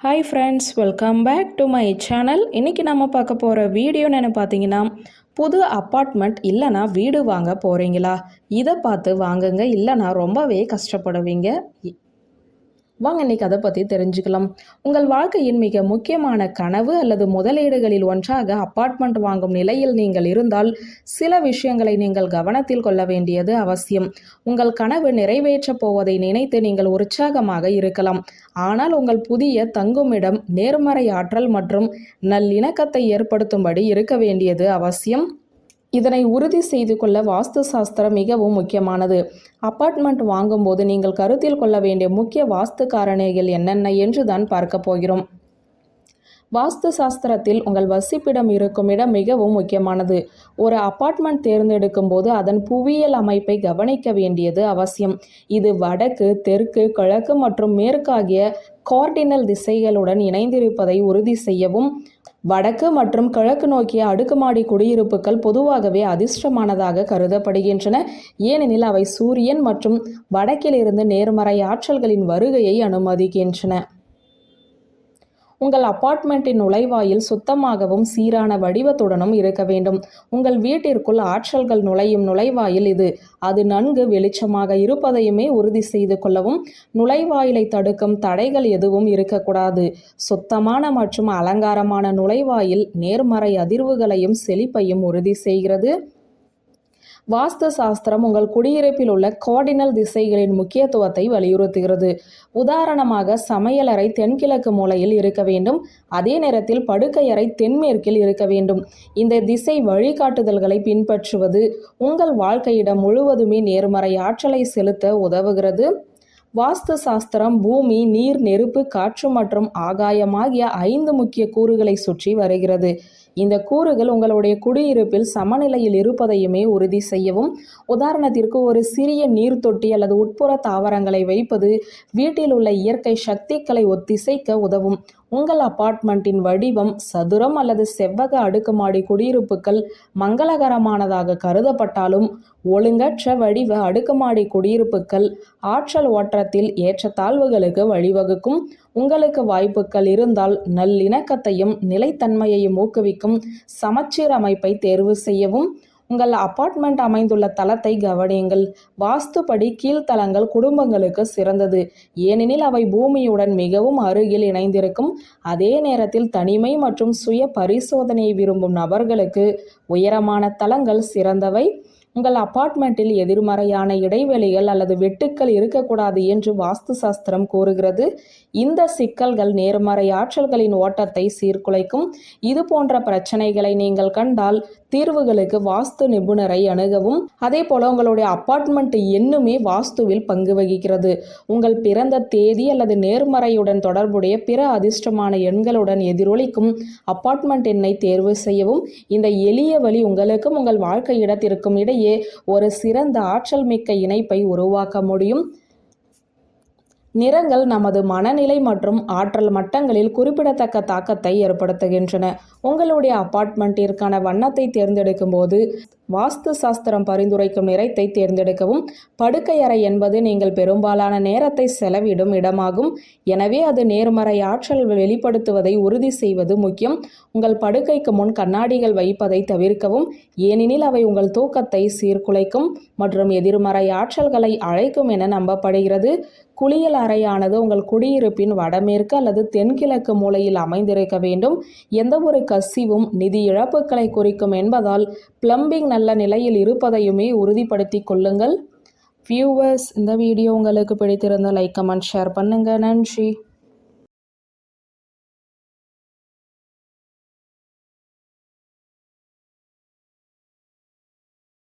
Hi friends, welcome back to my channel. இன்றைக்கி நம்ம பார்க்க போகிற வீடியோ என்னென்னு பார்த்தீங்கன்னா, புது அப்பார்ட்மெண்ட் இல்லைனா வீடு வாங்க போகிறீங்களா? இதை பார்த்து வாங்குங்க, இல்லைனா ரொம்பவே கஷ்டப்படுவீங்க. வாங்க இன்றைக்கி அதை பற்றி தெரிஞ்சுக்கலாம். உங்கள் வாழ்க்கையின் மிக முக்கியமான கனவு அல்லது முதலீடுகளில் ஒன்றாக அப்பார்ட்மெண்ட் வாங்கும் நிலையில் நீங்கள் இருந்தால் சில விஷயங்களை நீங்கள் கவனத்தில் கொள்ள வேண்டியது அவசியம். உங்கள் கனவு நிறைவேற்றப் போவதை நினைத்து நீங்கள் உற்சாகமாக இருக்கலாம். ஆனால் உங்கள் புதிய தங்குமிடம் நேர்மறை ஆற்றல் மற்றும் நல்லிணக்கத்தை ஏற்படுத்தும்படி இருக்க வேண்டியது அவசியம். இதனை உறுதி செய்து கொள்ள வாஸ்து சாஸ்திரம் மிகவும் முக்கியமானது. அப்பார்ட்மெண்ட் வாங்கும்போது நீங்கள் கருத்தில் கொள்ள வேண்டிய முக்கிய வாஸ்து காரணிகள் என்னென்ன என்று தான் பார்க்க போகிறோம். வாஸ்து சாஸ்திரத்தில் உங்கள் வசிப்பிடம் இருக்கும் இடம் மிகவும் முக்கியமானது. ஒரு அப்பார்ட்மெண்ட் தேர்ந்தெடுக்கும் போது அதன் புவியியல் அமைப்பை கவனிக்க வேண்டியது அவசியம். இது வடக்கு, தெற்கு, கிழக்கு மற்றும் மேற்கு ஆகிய கார்டினல் திசைகளுடன் இணைந்திருப்பதை உறுதி செய்யவும். வடக்கு மற்றும் கிழக்கு நோக்கிய அடுக்குமாடி குடியிருப்புகள் பொதுவாகவே அதிர்ஷ்டமானதாக கருதப்படுகின்றன. ஏனெனில் அவை சூரியன் மற்றும் வடக்கிலிருந்து நேர்மறை ஆற்றல்களின் வருகையை அனுமதிக்கின்றன. உங்கள் அப்பார்ட்மெண்ட்டின் நுழைவாயில் சுத்தமாகவும் சீரான வடிவத்துடனும் இருக்க வேண்டும். உங்கள் வீட்டிற்குள் ஆற்றல்கள் நுழையும் நுழைவாயில் இது. அது நன்கு வெளிச்சமாக இருப்பதையுமே உறுதி செய்து கொள்ளவும். நுழைவாயிலை தடுக்கும் தடைகள் எதுவும் இருக்கக்கூடாது. சுத்தமான மற்றும் அலங்காரமான நுழைவாயில் நேர்மறை அதிர்வுகளையும் செழிப்பையும் உறுதி செய்கிறது. வாஸ்து சாஸ்திரம் உங்கள் குடியிருப்பில் உள்ள கார்டினல் திசைகளின் முக்கியத்துவத்தை வலியுறுத்துகிறது. உதாரணமாக, சமையலறை தென்கிழக்கு மூலையில் இருக்க வேண்டும். அதே நேரத்தில் படுக்கையறை தென்மேற்கில் இருக்க வேண்டும். இந்த திசை வழிகாட்டுதல்களை பின்பற்றுவது உங்கள் வாழ்க்கையிடம் முழுவதுமே நேர்மறை ஆற்றலை செலுத்த உதவுகிறது. வாஸ்து சாஸ்திரம் பூமி, நீர், நெருப்பு, காற்று மற்றும் ஆகாயம் ஆகிய 5 முக்கிய கூறுகளை சுற்றி வருகிறது. இந்த கூறுகள் உங்களுடைய குடியிருப்பில் சமநிலையில் இருப்பதையுமே உறுதி செய்யவும். உதாரணத்திற்கு, ஒரு சிறிய நீர் தொட்டி அல்லது உட்புற தாவரங்களை வைப்பது வீட்டில் உள்ள இயற்கை சக்திகளை ஒத்திசைக்க உதவும். உங்கள் அப்பார்ட்மெண்ட்டின் வடிவம் சதுரம் அல்லது செவ்வக அடுக்குமாடி குடியிருப்புகள் மங்களகரமானதாக கருதப்பட்டாலும், ஒழுங்கற்ற வடிவ அடுக்குமாடி குடியிருப்புகள் ஆற்றல் ஓட்டத்தில் ஏற்றத்தாழ்வுகளுக்கு வழிவகுக்கும். உங்களுக்கு வாய்ப்புகள் இருந்தால் நல்லிணக்கத்தையும் நிலைத்தன்மையையும் ஊக்குவிக்கும் சமச்சீர் அமைப்பை தேர்வு செய்யவும். உங்கள் அப்பார்ட்மெண்ட் அமைந்துள்ள தளத்தை கவனியுங்கள். வாஸ்துப்படி கீழ்த்தளங்கள் குடும்பங்களுக்கு சிறந்தது, ஏனெனில் அவை பூமியுடன் மிகவும் அருகில் இணைந்திருக்கும். அதே நேரத்தில் தனிமை மற்றும் சுய பரிசோதனையை விரும்பும் நபர்களுக்கு உயரமான தளங்கள் சிறந்தவை. உங்கள் அப்பார்ட்மெண்ட்டில் எதிர்மறையான இடைவெளிகள் அல்லது வெட்டுக்கள் இருக்கக்கூடாது என்று வாஸ்து சாஸ்திரம் கூறுகிறது. இந்த சிக்கல்கள் நேர்மறை ஆற்றல்களின் ஓட்டத்தை சீர்குலைக்கும். இது போன்ற பிரச்சனைகளை நீங்கள் கண்டால் தீர்வுகளுக்கு வாஸ்து நிபுணரை அணுகவும். அதே போல உங்களுடைய அப்பார்ட்மெண்ட் எண்ணுமே வாஸ்துவில் பங்கு வகிக்கிறது. உங்கள் பிறந்த தேதி அல்லது நேர்மறையுடன் தொடர்புடைய பிற அதிர்ஷ்டமான எண்களுடன் எதிரொலிக்கும் அப்பார்ட்மெண்ட் எண்ணை தேர்வு செய்யவும். இந்த எளிய வழி உங்களுக்கும் உங்கள் வாழ்க்கை இடத்திற்கும் இடையே ஒரு சிறந்த ஆற்றல் மிக்க இணைப்பை உருவாக்க முடியும். நிறங்கள் நமது மனநிலை மற்றும் ஆற்றல் மட்டங்களில் குறிப்பிடத்தக்க தாக்கத்தை ஏற்படுத்துகின்றன. உங்களுடைய அப்பார்ட்மெண்ட்டிற்கான வண்ணத்தை தேர்ந்தெடுக்கும் போது வாஸ்து சாஸ்திரம் பரிந்துரைக்கும் நிறத்தை தேர்ந்தெடுக்கவும். படுக்கை அறை என்பது நீங்கள் பெரும்பாலான நேரத்தை செலவிடும் இடமாகும். எனவே அது நேர்மறை ஆற்றல் வெளிப்படுத்துவதை உறுதி செய்வது முக்கியம். உங்கள் படுக்கைக்கு முன் கண்ணாடிகள் வைப்பதை தவிர்க்கவும், ஏனெனில் அவை உங்கள் தூக்கத்தை சீர்குலைக்கும் மற்றும் எதிர்மறை ஆற்றல்களை அழைக்கும் என நம்பப்படுகிறது. குளியல் அறையானது உங்கள் குடியிருப்பின் வடமேற்கு அல்லது தென்கிழக்கு மூலையில் அமைந்திருக்க வேண்டும். எந்த ஒரு கசிவும் நிதி இழப்புகளை குறிக்கும் என்பதால் பிளம்பிங் நல்ல நிலையில் இருப்பதையுமே உறுதிப்படுத்தி கொள்ளுங்கள். வியூவர்ஸ், இந்த வீடியோ உங்களுக்கு பிடித்திருந்தால் லைக், கமெண்ட், ஷேர் பண்ணுங்க. நன்றி.